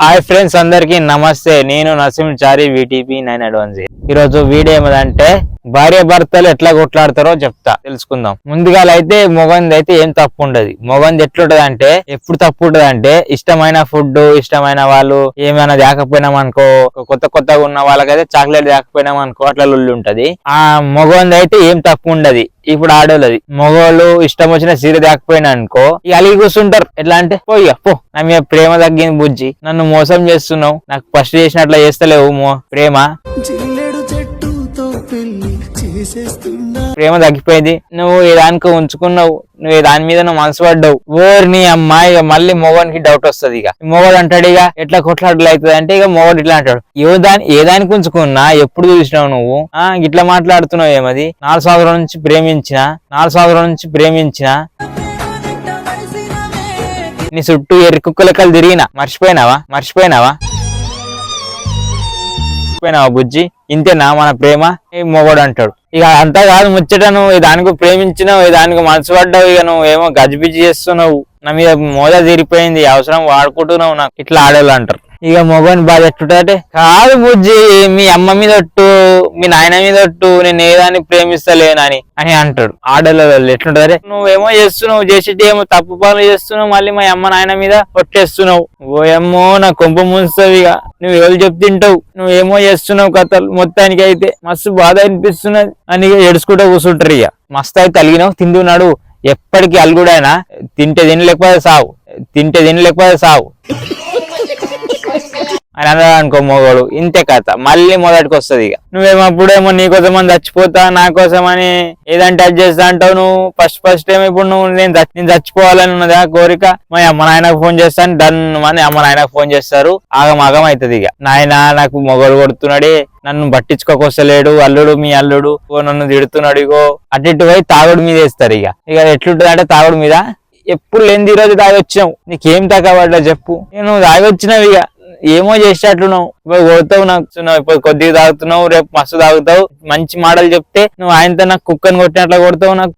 Hi friends అందరికి నమస్తే. నేను నరసింహచారి VTP 9 అడ్వాన్స్. ఈరోజు వీడియో ఏమిటంటే భార్య భర్తలు ఎట్లా కొట్లాడతారో చెప్తా, తెలుసుకుందాం. ముందుగా అయితే మొగంది అయితే ఏం తప్పు ఉండదు. మొగంది ఎట్లుంటది అంటే ఎప్పుడు తప్పు ఉంటది అంటే ఇష్టమైన ఫుడ్ ఇష్టమైన వాళ్ళు ఏమైనా తేకపోయినాం అనుకో, కొత్తగా ఉన్న వాళ్ళకైతే చాక్లెట్ తేకపోయినాం అనుకో అట్లా లొల్లి ఉంటది. ఆ మొగంది అయితే ఏం తప్పు ఉండదు. ఇప్పుడు ఆడోళ్ళది మగవాళ్ళు ఇష్టం వచ్చిన సీర తేకపోయినా అనుకో ఇక అలిగి కూర్చుంటారు. ఎట్లా అంటే పోయ్యా పో, నా మీద ప్రేమ తగ్గింది బుజ్జి, నన్ను మోసం చేస్తున్నావు, నాకు ఫస్ట్ చేసినట్లా చేస్తలేవు ప్రేమ తగ్గిపోయింది, నువ్వు ఏ దానికి ఉంచుకున్నావు, నువ్వు దాని మీద నువ్వు మనసు పడ్డావు. నీ అమ్మాయి మళ్ళీ మొగోనికి డౌట్ వస్తుంది. ఇక మొగోడు అంటాడు ఇక ఎట్లా కొట్లాటలు అవుతుంది అంటే ఇక మొగోడు ఇట్లా అంటాడు, ఏ దానికి ఉంచుకున్నా ఎప్పుడు చూసినావు నువ్వు ఇట్లా మాట్లాడుతున్నావు ఏమది, 4 సంవత్సరాల నుంచి ప్రేమించిన నీ చుట్టూ ఎర్రి కుక్కలెక్కలు తిరిగినా మర్చిపోయినావా బుజ్జి, ఇంతేనా మన ప్రేమ? మొగోడు అంటాడు ఇక అంతా కాదు ముచ్చట, నువ్వు దానికి ప్రేమించినావు, దానికి మనసు పడ్డావు, ఇక నువ్వు ఏమో గజిబిజి చేస్తున్నావు, నా మీద మోద తీరిపోయింది, అవసరం వాడుకుంటున్నావు, నాకు ఇట్లా ఆడేళ్ళు అంటారు. ఇక మొగని బాధ ఎట్టుంటే కాదు బుజ్జి, మీ అమ్మ మీద ఒట్టు, మీ నాయన మీద ఒట్టు, నేను ఏదాన్ని ప్రేమిస్తలేనని అని అంటాడు. ఆడోళ్ళు ఎట్లుంటారే, నువ్వేమో చేస్తున్నావు, చేసేటి ఏమో తప్పు పనులు చేస్తున్నావు, మళ్ళీ మా అమ్మ నాయన మీద ఒట్టేస్తున్నావు, ఓయమ్మో నా కొంప ముంచుతావు, ఇక నువ్వు ఎవరు చెప్తింటావు, నువ్వేమో చేస్తున్నావు కథలు, మొత్తానికి అయితే మస్తు బాధ అనిపిస్తున్నది అని ఏడుచుకుంటూ కూర్చుంటారు. ఇక మస్తు అయితే అలిగినావు, తిందున్నాడు, ఎప్పటికీ అలుగుడైనా తింటే తినలేకపోతే సావు అని అన్నాడు అనుకో మొగోడు, ఇంతే కథ మళ్ళీ మొదటికి వస్తుంది. ఇక నువ్వేమప్పుడేమో నీకోసం అని చచ్చిపోతా, నా కోసం అని ఏదంటే అది చేస్తా అంటావు. నువ్వు ఫస్ట్ ఏమో ఇప్పుడు నువ్వు నేను చచ్చిపోవాలని ఉన్నదా కోరిక, మా అమ్మ నాయనకు ఫోన్ చేస్తాను, డన్ అని అమ్మ నాయనకు ఫోన్ చేస్తారు, ఆగం అవుతుంది. ఇక నాయన నాకు మొగోడు కొడుతున్నాడే, నన్ను పట్టించుకోకొస్తలేడు, మీ అల్లుడు నన్ను తిడుతున్నాడు, ఇగో అటు పోయి తాగుడు మీద వేస్తారు. ఇక ఎట్లుంటది అంటే తాగుడు మీద ఎప్పుడు లేని ఈరోజు తాగొచ్చినావు, నీకేం తగ్గబడ్డా చెప్పు, నేను తాగొచ్చినావు, ఇక ఏమో చేసేటట్లున్నావు, ఇప్పుడు కొడతావు నాకు, ఇప్పుడు కొద్దిగా తాగుతున్నావు, రేపు మస్తు తాగుతావు, మంచి మాటలు చెప్తే నువ్వు ఆయనతో నాకు కుక్కని కొట్టినట్లా కొడతావు, నాకు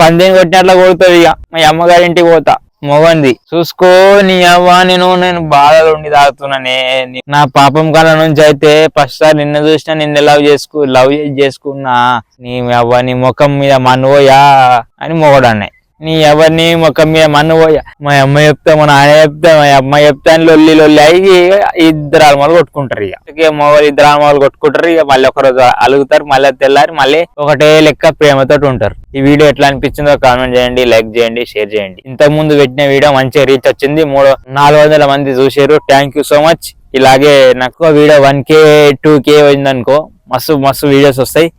పందేని కొట్టినట్లా కొడతావు. ఇక మా అమ్మగారింటికి పోతా, మొగంది చూసుకో, నీ అవ్వ నేను బాధలు ఉండి తాగుతున్నానే, నా పాపం కాలం నుంచి అయితే ఫస్ట్ సార్ నిన్ను చూసినా, నిన్ను లవ్ చేసుకున్నా, నీ అవ్వ నీ ముఖం మీద మన్నుపోయా అని మొగడు అన్నాయి. నీ ఎవరిని ముఖం మీద మన్నుపోయా, మా అమ్మ చెప్తా, మా నాన్న చెప్తా, మా అమ్మ చెప్తా అని లొల్లి అయ్యి ఇద్దరు ఆల్మలు కొట్టుకుంటారు. ఇక మొగలు ఇద్దరు ఆల్మలు కొట్టుకుంటారు. ఇక మళ్ళీ ఒకరోజు అలుగుతారు, మళ్ళీ తెల్లారి మళ్ళీ ఒకటే లెక్క ప్రేమతో ఉంటారు. ఈ వీడియో ఎట్లా అనిపించిందో కామెంట్ చేయండి, లైక్ చేయండి, షేర్ చేయండి. ఇంతకు ముందు పెట్టిన వీడియో మంచిగా రీచ్ వచ్చింది, 400 మంది చూసారు, థ్యాంక్ యూ సో మచ్. ఇలాగే నాకు వీడియో 1K 2K అయిందనుకో మస్తు వీడియోస్ వస్తాయి.